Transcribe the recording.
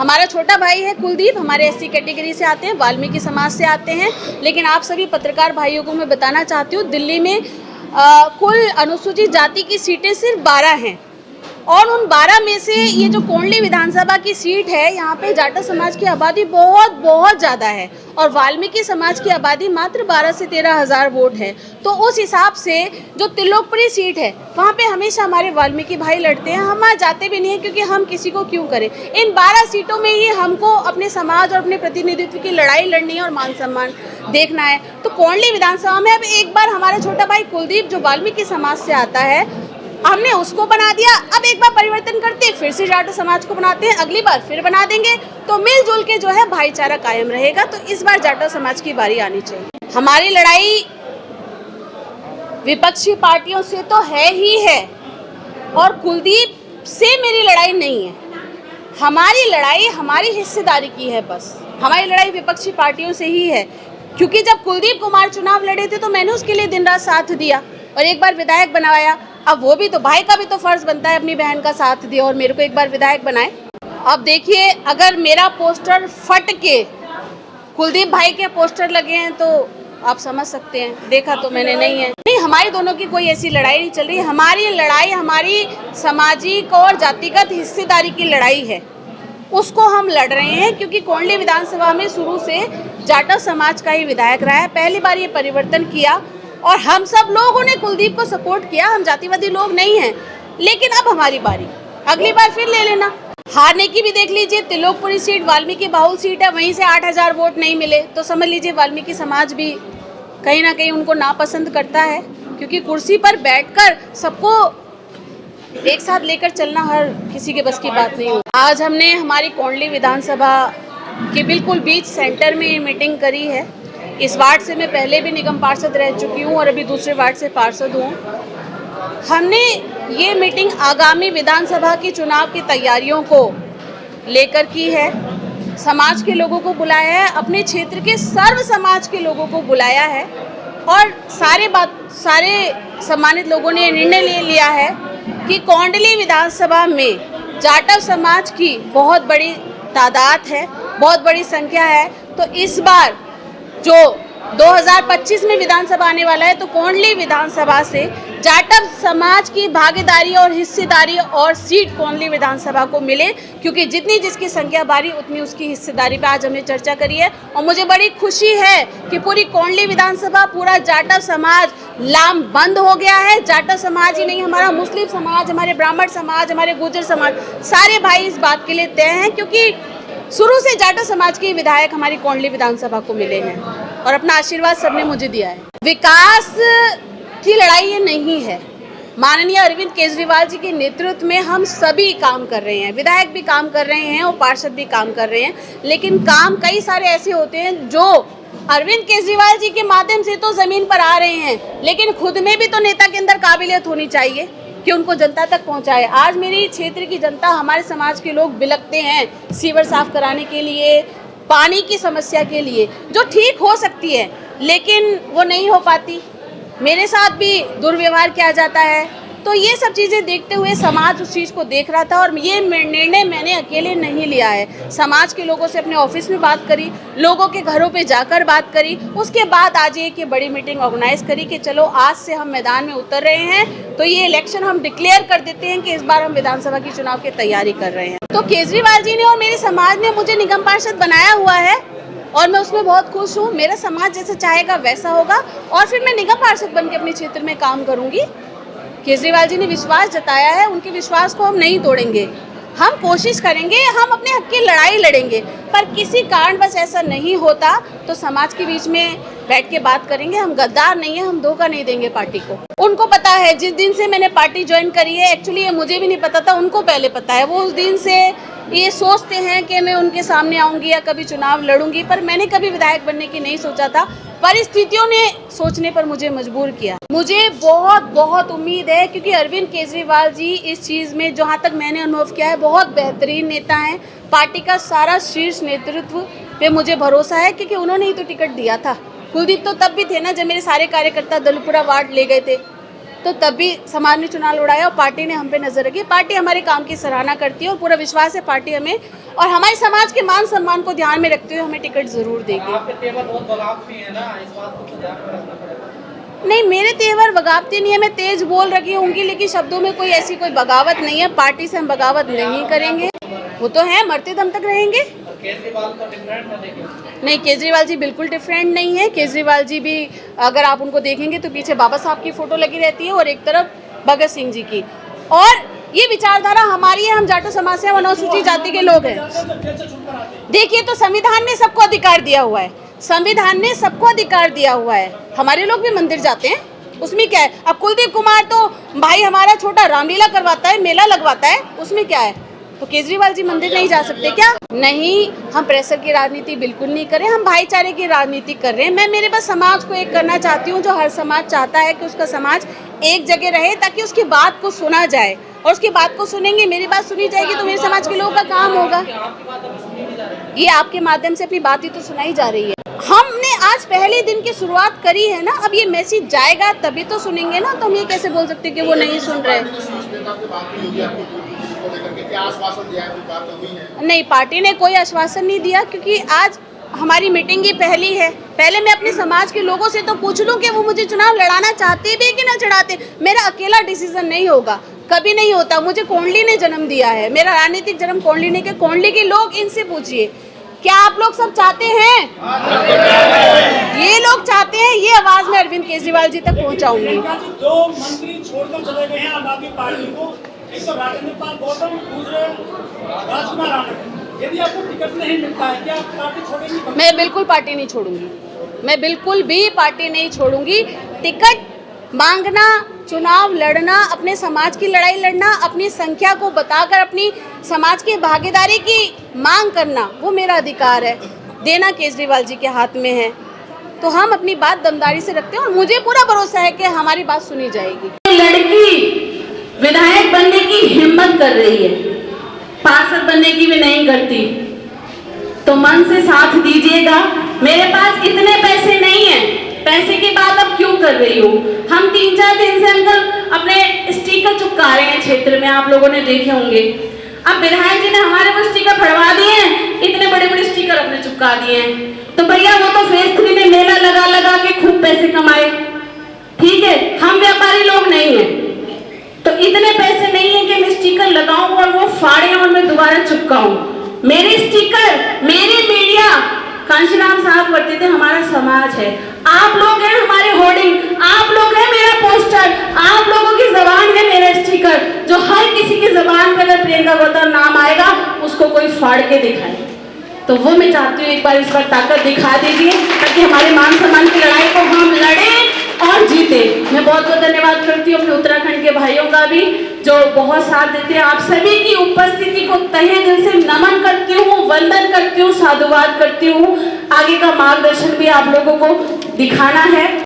हमारा छोटा भाई है कुलदीप, हमारे एससी कैटेगरी से आते हैं, वाल्मीकि समाज से आते हैं। लेकिन आप सभी पत्रकार भाइयों को मैं बताना चाहती हूँ, दिल्ली में कुल अनुसूचित जाति की सीटें सिर्फ 12 हैं और उन 12 में से ये जो कोंडली विधानसभा की सीट है, यहाँ पे जाटा समाज की आबादी बहुत ज़्यादा है और वाल्मीकि समाज की आबादी मात्र 12 से 13 हज़ार वोट है। तो उस हिसाब से जो त्रिलोकपुरी सीट है वहाँ पे हमेशा हमारे वाल्मीकि भाई लड़ते हैं। हम वहाँ जाते भी नहीं हैं क्योंकि हम किसी को क्यों करें। इन 12 सीटों में ही हमको अपने समाज और अपने प्रतिनिधित्व की लड़ाई लड़नी है और मान सम्मान देखना है। तो कोंडली विधानसभा में अब एक बार हमारा छोटा भाई कुलदीप जो वाल्मीकि समाज से आता है, हमने उसको बना दिया। अब एक बार परिवर्तन करते हैं, फिर से जाटा समाज को बनाते हैं, अगली बार फिर बना देंगे, तो मिलजुल के जो है भाईचारा कायम रहेगा। तो इस बार जाटा समाज की बारी आनी चाहिए। हमारी लड़ाई विपक्षी पार्टियों से तो है ही है और कुलदीप से मेरी लड़ाई नहीं है। हमारी लड़ाई हमारी हिस्सेदारी की है, बस हमारी लड़ाई विपक्षी पार्टियों से ही है। क्योंकि जब कुलदीप कुमार चुनाव लड़े थे तो मैंने उसके लिए दिन रात साथ दिया और एक बार विधायक बनवाया। अब वो भी तो भाई का भी तो फर्ज बनता है अपनी बहन का साथ दिया और मेरे को एक बार विधायक बनाए। अब देखिए, अगर मेरा पोस्टर फट के कुलदीप भाई के पोस्टर लगे हैं तो आप समझ सकते हैं, देखा तो मैंने नहीं है। नहीं, हमारी दोनों की कोई ऐसी लड़ाई नहीं चल रही। हमारी लड़ाई हमारी सामाजिक और जातिगत हिस्सेदारी की लड़ाई है, उसको हम लड़ रहे हैं। क्योंकि कोंडली विधानसभा में शुरू से जाटा समाज का ही विधायक रहा है। पहली बार ये परिवर्तन किया और हम सब लोगों ने कुलदीप को सपोर्ट किया। हम जातिवादी लोग नहीं हैं, लेकिन अब हमारी बारी, अगली बार फिर ले लेना। हारने की भी देख लीजिए, त्रिलोकपुरी सीट वाल्मीकि बाहुल सीट है, वहीं से 8,000 वोट नहीं मिले तो समझ लीजिए वाल्मीकि समाज भी कहीं ना कहीं उनको नापसंद करता है। क्योंकि कुर्सी पर बैठकर सबको एक साथ लेकर चलना हर किसी के बस की बात नहीं होती। आज हमने हमारी कोंडली विधानसभा के बिल्कुल बीच सेंटर में मीटिंग करी है। इस वार्ड से मैं पहले भी निगम पार्षद रह चुकी हूँ और अभी दूसरे वार्ड से पार्षद हूँ। हमने ये मीटिंग आगामी विधानसभा की चुनाव की तैयारियों को लेकर की है। समाज के लोगों को बुलाया है, अपने क्षेत्र के सर्व समाज के लोगों को बुलाया है और सारे सम्मानित लोगों ने निर्णय ले लिया है कि कोंडली विधानसभा में जाटव समाज की बहुत बड़ी तादाद है, बहुत बड़ी संख्या है। तो इस बार जो 2025 में विधानसभा आने वाला है, तो कोंडली विधानसभा से जाटव समाज की भागीदारी और हिस्सेदारी और सीट कोंडली विधानसभा को मिले। क्योंकि जितनी जिसकी संख्या बारी उतनी उसकी हिस्सेदारी पे आज हमने चर्चा करी है और मुझे बड़ी खुशी है कि पूरी कोंडली विधानसभा, पूरा जाटव समाज लामबंद हो गया है। जाटव समाज ही नहीं, हमारा मुस्लिम समाज, हमारे ब्राह्मण समाज, हमारे गुर्जर समाज, सारे भाई इस बात के लिए तय हैं। क्योंकि शुरू से जाटव समाज के विधायक हमारी कोंडली विधानसभा को मिले हैं और अपना आशीर्वाद सबने मुझे दिया है। विकास की लड़ाई ये नहीं है। माननीय अरविंद केजरीवाल जी के नेतृत्व में हम सभी काम कर रहे हैं, विधायक भी काम कर रहे हैं और पार्षद भी काम कर रहे हैं। लेकिन काम कई सारे ऐसे होते हैं जो अरविंद केजरीवाल जी के माध्यम से तो जमीन पर आ रहे हैं, लेकिन खुद में भी तो नेता के अंदर काबिलियत होनी चाहिए कि उनको जनता तक पहुंचाए। आज मेरी क्षेत्र की जनता, हमारे समाज के लोग बिलखते हैं सीवर साफ कराने के लिए, पानी की समस्या के लिए, जो ठीक हो सकती है लेकिन वो नहीं हो पाती। मेरे साथ भी दुर्व्यवहार किया जाता है। तो ये सब चीज़ें देखते हुए समाज उस चीज़ को देख रहा था और ये निर्णय मैंने अकेले नहीं लिया है। समाज के लोगों से अपने ऑफिस में बात करी, लोगों के घरों पे जाकर बात करी, उसके बाद आज एक ये बड़ी मीटिंग ऑर्गेनाइज करी कि चलो आज से हम मैदान में उतर रहे हैं। तो ये इलेक्शन हम डिक्लेयर कर देते हैं कि इस बार हम विधानसभा की चुनाव की तैयारी कर रहे हैं। तो केजरीवाल जी ने और मेरे समाज ने मुझे निगम पार्षद बनाया हुआ है और मैं उसमें बहुत खुश हूँ। मेरा समाज जैसा चाहेगा वैसा होगा और फिर मैं निगम पार्षद बन के अपने क्षेत्र में काम करूँगी। केजरीवाल जी ने विश्वास जताया है, उनके विश्वास को हम नहीं तोड़ेंगे। हम कोशिश करेंगे, हम अपने हक की लड़ाई लड़ेंगे, पर किसी कारणवश ऐसा नहीं होता तो समाज के बीच में बैठ के बात करेंगे। हम गद्दार नहीं है, हम धोखा नहीं देंगे पार्टी को। उनको पता है, जिस दिन से मैंने पार्टी ज्वाइन करी है, एक्चुअली ये मुझे भी नहीं पता था, उनको पहले पता है। वो उस दिन से ये सोचते हैं कि मैं उनके सामने आऊँगी या कभी चुनाव लड़ूंगी, पर मैंने कभी विधायक बनने की नहीं सोचा था। परिस्थितियों ने सोचने पर मुझे मजबूर किया। मुझे बहुत उम्मीद है क्योंकि अरविंद केजरीवाल जी इस चीज़ में, जहाँ तक मैंने अनुभव किया है, बहुत बेहतरीन नेता हैं। पार्टी का सारा शीर्ष नेतृत्व पे मुझे भरोसा है क्योंकि उन्होंने ही तो टिकट दिया था। कुलदीप तो तब भी थे ना जब मेरे सारे कार्यकर्ता दलपुरा वार्ड ले गए थे, तो तब भी समाज ने चुनाव लड़ाया और पार्टी ने हम पे नजर रखी। पार्टी हमारे काम की सराहना करती है और पूरा विश्वास है पार्टी हमें और हमारे समाज के मान सम्मान को ध्यान में रखते हुए हमें टिकट जरूर देगी। आपके तेवर बहुत बगावती है ना, इस बात को तो ध्यान में रखना पड़ेगा। नहीं, मेरे तेवर बगावती नहीं है, मैं तेज बोल रही होंगी, लेकिन शब्दों में कोई ऐसी कोई बगावत नहीं है। पार्टी से हम बगावत नहीं करेंगे, वो तो है, मरते दम तक रहेंगे। केजरीवाल तो डिफरेंट है लेकिन। नहीं, केजरीवाल जी बिल्कुल डिफरेंट नहीं है। केजरीवाल जी भी अगर आप उनको देखेंगे तो पीछे बाबा साहब की फोटो लगी रहती है और एक तरफ भगत सिंह जी की। और ये विचारधारा हमारी है, हम जाटो समाज से, हम अनुसूचित जाति के लोग हैं। देखिए, तो संविधान ने सबको अधिकार दिया हुआ है, संविधान ने सबको अधिकार दिया हुआ है। हमारे लोग भी मंदिर जाते हैं, उसमें क्या है? अब कुलदीप कुमार तो भाई हमारा छोटा रामलीला करवाता है, मेला लगवाता है, उसमें क्या है? तो केजरीवाल जी मंदिर नहीं जा सकते क्या? नहीं, हम प्रेशर की राजनीति बिल्कुल नहीं कर रहे, हम भाईचारे की राजनीति कर रहे हैं। मैं मेरे बस समाज को एक करना चाहती हूँ, जो हर समाज चाहता है कि उसका समाज एक जगह रहे, ताकि उसकी बात को सुना जाए, और उसकी बात को सुनेंगे, मेरी बात सुनी जाएगी, तो मेरे समाज के लोगों का काम होगा। ये आपके माध्यम से अपनी बात ही तो सुनाई जा रही है। हमने आज पहले दिन की शुरुआत करी है ना, अब ये मैसेज जाएगा तभी तो सुनेंगे ना, तो हम ये कैसे बोल सकते कि वो नहीं सुन रहे। नहीं, पार्टी ने कोई आश्वासन नहीं दिया, क्योंकि आज हमारी मीटिंग ही पहली है। पहले मैं अपने समाज के लोगों से तो पूछ लूं कि वो मुझे चुनाव लड़ाना चाहते भी कि ना चढ़ाते। मेरा अकेला डिसीजन नहीं होगा, कभी नहीं होता। मुझे कोंडली ने जन्म दिया है, मेरा राजनीतिक जन्म कोंडली ने के। कोंडली के लोग, इनसे पूछिए, क्या आप लोग सब चाहते हैं? ये लोग चाहते हैं। ये आवाज मैं अरविंद केजरीवाल जी तक पहुंचाऊंगी। दो मंत्री छोड़कर चले गए हैं आम आदमी पार्टी को, एक तो राजेंद्र पाल गौतम, दूसरे राजकुमार आनंद। यदि आपको टिकट नहीं मिलता है, क्या आप पार्टी छोड़ेंगी? मैं बिल्कुल पार्टी नहीं छोड़ूंगी, मैं बिल्कुल भी पार्टी नहीं छोड़ूंगी। टिकट मांगना, चुनाव लड़ना, अपने समाज की लड़ाई लड़ना, अपनी संख्या को बताकर अपनी समाज की भागीदारी की मांग करना, वो मेरा अधिकार है। देना केजरीवाल जी के हाथ में है। तो हम अपनी बात दमदारी से रखते हैं और मुझे पूरा भरोसा है कि हमारी बात सुनी जाएगी। लड़की विधायक बनने की हिम्मत कर रही है, पार्षद बनने की भी नहीं करती, तो मन से साथ दीजिएगा। मेरे पास इतने पैसे नहीं है, पैसे की बात अब क्यों कर रही हूँ? हम 3-4 दिन से अंकल अपने स्टिकर चिपका रहे हैं क्षेत्र में, आप लोगों ने देखे होंगे। अब विधायक जी ने हमारे वो स्टिकर फड़वा दिए हैं, इतने बड़े बड़े स्टिकर अपने चिपका दिए हैं। तो भैया वो तो फेज 3 में मेला लगा लगा के खूब पैसे कमाए, ठीक है, हम व्यापारी लोग नहीं है, तो इतने पैसे नहीं है कि मैं स्टिकर लगाऊं और वो फाड़े और मैं दोबारा चिपकाऊं। मेरे स्टिकर, मेरी मीडिया, कांशीराम साहब करते थे, हमारा समाज है। आप लोग हैं हमारे होर्डिंग, आप लोग हैं मेरा पोस्टर, आप लोगों की जबान है मेरा स्टिकर, जो हर किसी की जबान पे अगर प्रियंका गौतम नाम आएगा उसको कोई फाड़ के दिखाए। तो वो मैं चाहती हूँ एक बार इस पर ताकत दिखा दीजिए, ताकि हमारे मान सम्मान की लड़ाई को हम लड़ें और जीते। मैं बहुत बहुत धन्यवाद करती हूँ अपने उत्तराखंड के भाइयों का भी, जो बहुत साथ देते हैं। आप सभी की उपस्थिति को तहे दिल से नमन करती हूँ, वंदन करती हूँ, साधुवाद करती हूँ। आगे का मार्गदर्शन भी आप लोगों को दिखाना है।